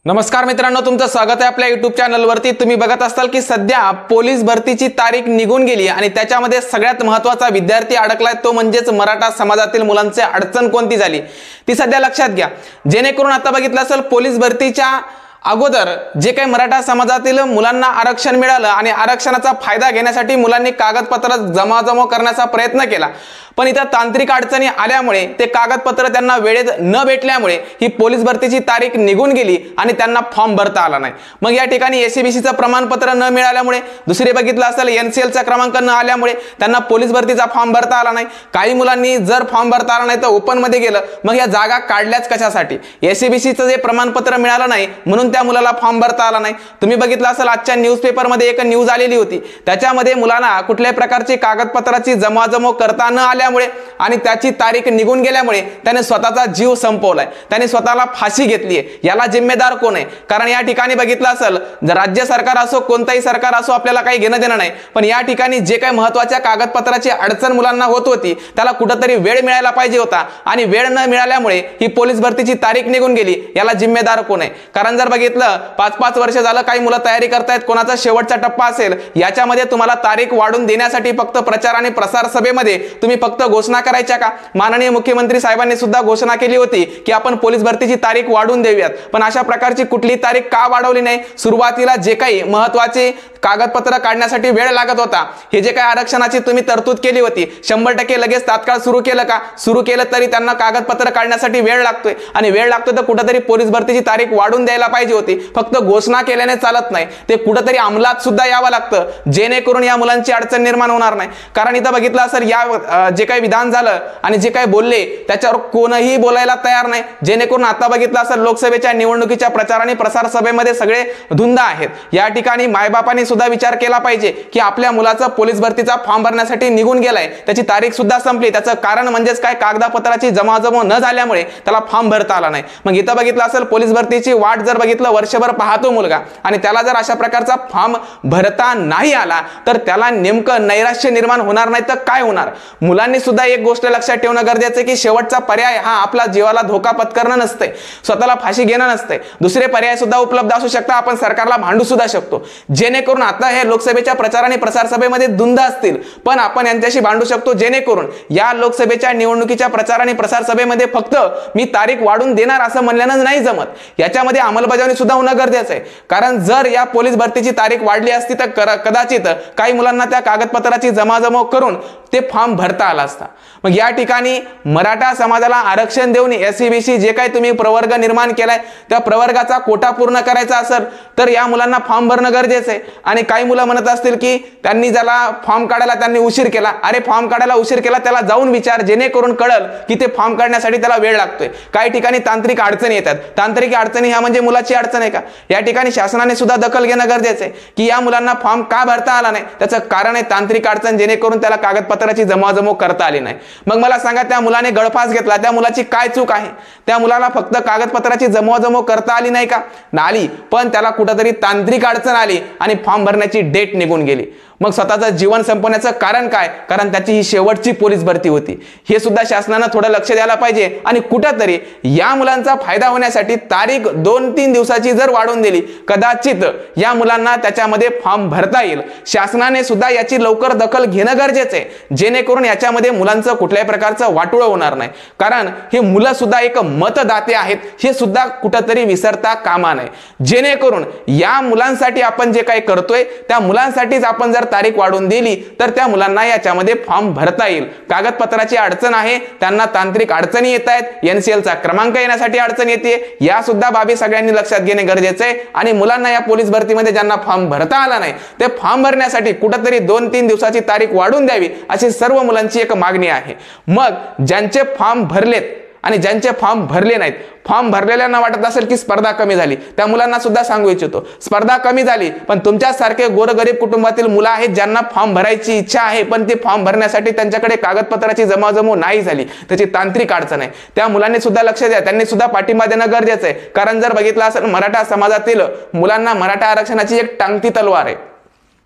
नमस्कार मित्रांनो, तुमचं स्वागत आहे आपल्या YouTube चॅनलवरती। तुम्ही बघत असाल की सध्या पोलीस भरतीची तारीख निघून गेली आणि त्याच्यामध्ये सगळ्यात महत्त्वाचा विद्यार्थी अडकलाय, तो म्हणजेच मराठा समाजातील मुलांची अडचण कोणती झाली ती सध्या लक्षात घ्या। जेणेकरून आता बघितलं असेल पोलीस भरतीच्या अगोदर जे काही मराठा समाजातील मुलांना आरक्षण मिळालं आणि आरक्षणाचा फायदा घेण्यासाठी मुलांनी कागदपत्र जमा करण्याचा प्रयत्न केला, पण इथं तांत्रिक अडचणी आल्यामुळे ते कागदपत्र त्यांना वेळेत न भेटल्यामुळे ही पोलीस भरतीची तारीख निघून गेली आणि त्यांना फॉर्म भरता आला नाही। मग या ठिकाणी एससीबीसीचं प्रमाणपत्र न मिळाल्यामुळे, दुसरे बघितलं असेल एनसीएलचा क्रमांक न आल्यामुळे त्यांना पोलीस भरतीचा फॉर्म भरता आला नाही। काही मुलांनी जर फॉर्म भरता आला नाही तर ओपन मध्ये गेलं, मग या जागा काढल्याच कशासाठी? एससीबीसीचं जे प्रमाणपत्र मिळालं नाही म्हणून त्या मुलाला फॉर्म भरता आला नाही। तुम्ही बघितलं असेल आजच्या न्यूजपेपर मध्ये एक न्यूज आलेली होती, त्याच्यामध्ये मुलांना कुठल्याही प्रकारची कागदपत्राची जमाजमो करता न आल्यामुळे आणि त्याची तारीख निघून गेल्यामुळे त्याने स्वतःचा जीव संपवलाय, त्याने स्वतःला फाशी घेतली आहे। याला जिम्मेदार कोण आहे? कारण या ठिकाणी बघितलं असेल राज्य सरकार असो कोणताही सरकार असो आपल्याला काही घेणं देणं नाही, पण या ठिकाणी जे काही महत्त्वाच्या कागदपत्राची अडचण मुलांना होत होती त्याला कुठेतरी वेळ मिळायला पाहिजे होता आणि वेळ न मिळाल्यामुळे ही पोलीस भरतीची तारीख निघून गेली। याला जिम्मेदार कोण आहे? कारण जर बघितलं 5-5 वर्ष झालं काही मुलं तयारी करतायत, कोणाचा शेवटचा टप्पा असेल, याच्यामध्ये तुम्हाला तारीख वाढून देण्यासाठी फक्त प्रचार आणि प्रसार सभेमध्ये तुम्ही फक्त घोषणा करायच्या का? माननीय मुख्यमंत्री साहेबांनी सुद्धा घोषणा केली होती की आपण पोलीस भरतीची तारीख वाढवून देऊयात, पण अशा प्रकारची कुठली तारीख का वाढवली नाही? सुरुवातीला जे काही महत्त्वाचे कागदपत्र काढण्यासाठी वेळ लागत होता, हे जे काही आरक्षणाची तुम्ही तरतूद केली होती 100% लगेच तात्काळ सुरू केलं का? सुरू केलं तरी त्यांना कागदपत्र काढण्यासाठी वेळ लागतोय आणि वेळ लागतोय तर कुठेतरी पोलीस भरतीची तारीख वाढवून द्यायला पाहिजे होती। फक्त घोषणा केल्याने चालत नाही, ते कुठेतरी अंमलात सुद्धा यावं लागतं जेणेकरून या मुलांची अडचण निर्माण होणार नाही। कारण इथं बघितलं असेल या जे काही विधान झालं आणि जे काही बोलले त्याच्यावर कोणीही बोलायला तयार नाही, जेणेकरून आता बघितलं असेल लोकसभेच्या निवडणुकीच्या प्रचार आणि प्रसार सभेमध्ये सगळे धुंद आहेत। या ठिकाणी मायबापांनी सुद्धा विचार केला पाहिजे की आपल्या मुलाचा पोलीस भरतीचा फॉर्म भरण्यासाठी निघून गेलाय, त्याची तारीख सुद्धा संपली, त्याचं कारण म्हणजेच काय? कागदपत्राची जमाजमो न झाल्यामुळे त्याला फॉर्म भरता आला नाही। मग इथं बघितलं असेल पोलीस भरतीची वाट जर बघितलं वर्षभर पाहतो मुलगा आणि त्याला जर अशा प्रकारचा फॉर्म भरता नाही आला तर त्याला नेमकं नैराश्य निर्माण होणार नाही तर काय होणार? मुलांनी सुद्धा एक गोष्ट लक्षात ठेवणं गरजेचं आहे की शेवटचा पर्याय हा आपला जीवाला धोका पत्करणं नसते, स्वतःला फाशी घेणं नसते, दुसरे पर्याय सुद्धा उपलब्ध असू शकतात। आपण सरकारला भांडू सुद्धा शकतो, जेणेकरून आता हे लोकसभेच्या प्रचार आणि प्रसार सभेमध्ये धुंद असतील, पण आपण यांच्याशी भांडू शकतो जेणेकरून या लोकसभेच्या निवडणुकीच्या प्रचार आणि प्रसार सभेमध्ये फक्त मी तारीख वाढून देणार असं म्हणल्यानं नाही जमत, याच्यामध्ये अंमलबजावणी सुद्धा होणं गरजेचं आहे। कारण जर या पोलीस भरतीची तारीख वाढली असती तर कदाचित काही मुलांना त्या कागदपत्राची जमाजमो करून ते फॉर्म भरता आला असता। मग या ठिकाणी मराठा समाजाला आरक्षण देऊन एससीबीसी जे काही तुम्ही प्रवर्ग निर्माण केलाय त्या प्रवर्गाचा कोटा पूर्ण करायचा असेल तर या मुलांना फॉर्म भरणं गरजेचं आहे। आणि काही मुलं म्हणत असतील की त्यांनी ज्याला फॉर्म काढायला त्यांनी उशीर केला, अरे फॉर्म काढायला उशीर केला त्याला जाऊन विचार, जेणेकरून कळल की ते फॉर्म काढण्यासाठी त्याला वेळ लागतोय। काही ठिकाणी तांत्रिक अडचणी येतात, तांत्रिक अडचणी ह्या म्हणजे मुलाची अडचण आहे का? या ठिकाणी शासनाने सुद्धा दखल घेणं गरजेचं आहे की या मुलांना फॉर्म का भरता आला नाही, त्याचं कारण आहे तांत्रिक अडचण, जेणेकरून त्याला कागदपत्राची जमाजमो करता आली नाही। मग मला सांगा त्या मुलाने गळफास घेतला, त्या मुलाची काय चूक आहे? त्या मुलाला फक्त कागदपत्राची जमाजमो करता आली नाही का? आली, पण त्याला कुठेतरी तांत्रिक अडचण आली आणि फॉर्म भरण्याची डेट निघून गेली। मग स्वतःचं जीवन संपवण्याचं कारण काय? कारण त्याची ही शेवटची पोलीस भरती होती। हे सुद्धा शासनानं थोडं लक्ष द्यायला पाहिजे आणि कुठेतरी या मुलांचा फायदा होण्यासाठी तारीख 2-3 दिवसाची जर वाढवून दिली, कदाचित या मुलांना त्याच्यामध्ये फॉर्म भरता येईल। शासनाने सुद्धा याची लवकर दखल घेणं गरजेचं आहे, जेणेकरून याच्यामध्ये मुलांचं कुठल्याही प्रकारचं वाटोळं होणार नाही। कारण हे मुलं सुद्धा एक मतदाते आहेत, हे सुद्धा कुठेतरी विसरता कामा नये। जेणेकरून या मुलांसाठी आपण जे काही करतोय त्या मुलांसाठीच आपण जर तारीख वाढवून दिली तर त्या मुलांना याच्यामध्ये फॉर्म भरता येईल। कागदपत्राची अडचण आहे, त्यांना तांत्रिक अडचणी येत आहेत, एनसीएलचा क्रमांक येण्यासाठी अडचण येते, या सुद्धा बाबी सगळ्यांनी लक्षात घेणे गरजेचे आहे। आणि मुलांना या पोलीस भरतीमध्ये ज्यांना फॉर्म भरता आला नाही ते फॉर्म भरण्यासाठी कुठेतरी 2-3 दिवसाची तारीख वाढवून द्यावी अशी सर्व मुलांची एक मागणी आहे। मग ज्यांचे फॉर्म भरलेत आणि ज्यांचे फॉर्म भरले नाहीत, फॉर्म भरलेल्यांना वाटत असेल की स्पर्धा कमी झाली, त्या मुलांना सुद्धा सांगू इच्छितो स्पर्धा कमी झाली, पण तुमच्यासारखे गोरगरीब कुटुंबातील मुलं आहेत ज्यांना फॉर्म भरायची इच्छा आहे, पण ते फॉर्म भरण्यासाठी त्यांच्याकडे कागदपत्राची जमाजमो नाही झाली, त्याची तांत्रिक अडचण आहे। त्या मुलांनी सुद्धा लक्ष द्या, त्यांनी सुद्धा पाठिंबा देणं गरजेचं आहे। कारण जर बघितलं असेल मराठा समाजातील मुलांना मराठा आरक्षणाची एक टांगती तलवार आहे,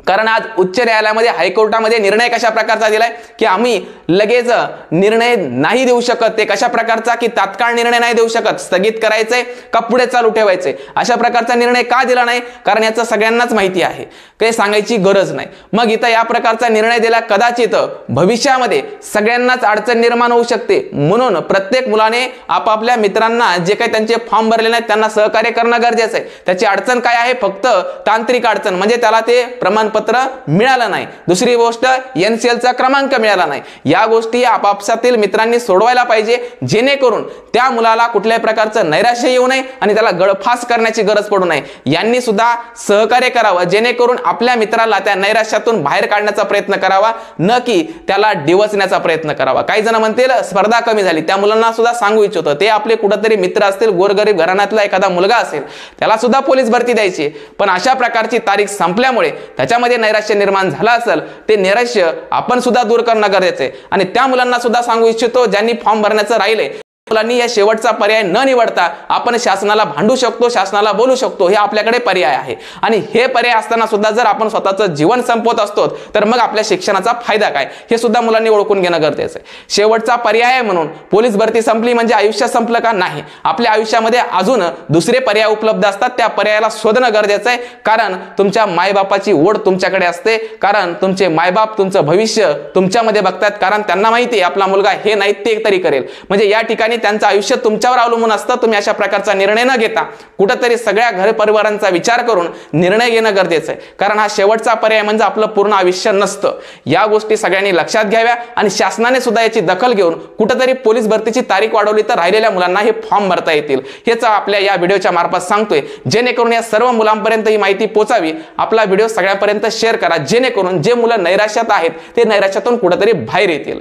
कारण आज उच्च न्यायालयामध्ये हायकोर्टामध्ये निर्णय कशा प्रकारचा दिलाय की आम्ही लगेच निर्णय नाही देऊ शकत, ते कशा प्रकारचा की तात्काळ निर्णय नाही देऊ शकत, स्थगित करायचंय का पुढे चालू ठेवायचंय, अशा प्रकारचा निर्णय का दिला नाही, कारण याचं सगळ्यांनाच माहिती आहे, काही सांगायची गरज नाही. मग इथं या प्रकारचा निर्णय दिला, कदाचित भविष्यामध्ये सगळ्यांनाच अडचण निर्माण होऊ शकते, म्हणून प्रत्येक मुलाने आपापल्या मित्रांना जे काही त्यांचे फॉर्म भरले नाहीत त्यांना सहकार्य करणं गरजेचं आहे. त्याची अडचण काय आहे, फक्त तांत्रिक अडचण, म्हणजे त्याला ते प्रमाणपत्र मिळालं नाही, दुसरी गोष्ट NCL चा क्रमांक मिळाला नाही. या गोष्टी आपापसातील मित्रांनी सोडवायला पाहिजे, जेणेकरून त्या मुलाला कुठल्याही प्रकारचं नैराश्य येऊ नये आणि त्याला गळफास करण्याची गरज पडू नये. यांनी सुद्धा सहकार्य करावं, जेणेकरून आपल्या मित्राला त्या नैराश्यातून बाहेर काढण्याचा प्रयत्न करावा, न की त्याला डिवचण्याचा प्रयत्न करावा. काही जण म्हणतील स्पर्धा कमी झाली, त्या मुलांना सुद्धा सांगू इच्छितो, ते आपले कुठेतरी मित्र असतील, गोरगरीब घराण्यातला एखादा मुलगा असेल, त्याला सुद्धा पोलीस भरती द्यायची, पण अशा प्रकारची तारीख संपल्यामुळे त्याच्यामध्ये नैराश्य निर्माण झालं असेल, ते नैराश्य आपण सुद्धा दूर करणं गरजेचं आहे. आणि त्या मुलांना सुद्धा सांगू इच्छितो ज्यांनी फॉर्म भरण्याचं राहिले, मुलांनी या शेवटचा पर्याय न निवडता आपण शासनाला भांडू शकतो, शासनाला बोलू शकतो, हे आपल्याकडे पर्याय आहे. आणि हे पर्याय असताना सुद्धा जर आपण स्वतःचं जीवन संपवत असतो तर मग आपल्या शिक्षणाचा फायदा काय, हे सुद्धा मुलांनी ओळखून घेणं गरजेचं आहे. शेवटचा पर्याय म्हणून पोलीस भरती संपली म्हणजे आयुष्य संपलं का, नाही. आपल्या आयुष्यामध्ये अजून दुसरे पर्याय उपलब्ध असतात, त्या पर्यायाला शोधणं गरजेचं आहे. कारण तुमच्या मायबापाची ओढ तुमच्याकडे असते, कारण तुमचे मायबाप तुमचं भविष्य तुमच्यामध्ये बघतात, कारण त्यांना माहिती आहे आपला मुलगा हे नाही ते तरी करेल. म्हणजे या ठिकाणी त्यांचं आयुष्य तुमच्यावर अवलंबून असतं. तुम्ही अशा प्रकारचा निर्णय न घेता कुठेतरी सगळ्या घर परिवारांचा विचार करून निर्णय घेणं गरजेचं आहे, कारण हा शेवटचा पर्याय म्हणजे आपलं पूर्ण आयुष्य नसतं. या गोष्टी सगळ्यांनी लक्षात घ्याव्या आणि शासनाने सुद्धा याची दखल घेऊन कुठेतरी पोलीस भरतीची तारीख वाढवली तर राहिलेल्या मुलांना हे फॉर्म भरता येतील, हेच आपल्या या व्हिडिओच्या मार्फत सांगतोय. जेणेकरून या सर्व मुलांपर्यंत ही माहिती पोहोचावी, आपला व्हिडिओ सगळ्यांपर्यंत शेअर करा, जेणेकरून जे मुलं नैराश्यात आहेत ते नैराश्यातून कुठेतरी बाहेर येतील.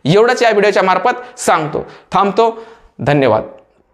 एवढंच या व्हिडिओच्या मार्फत सांगतो. थांबतो. धन्यवाद.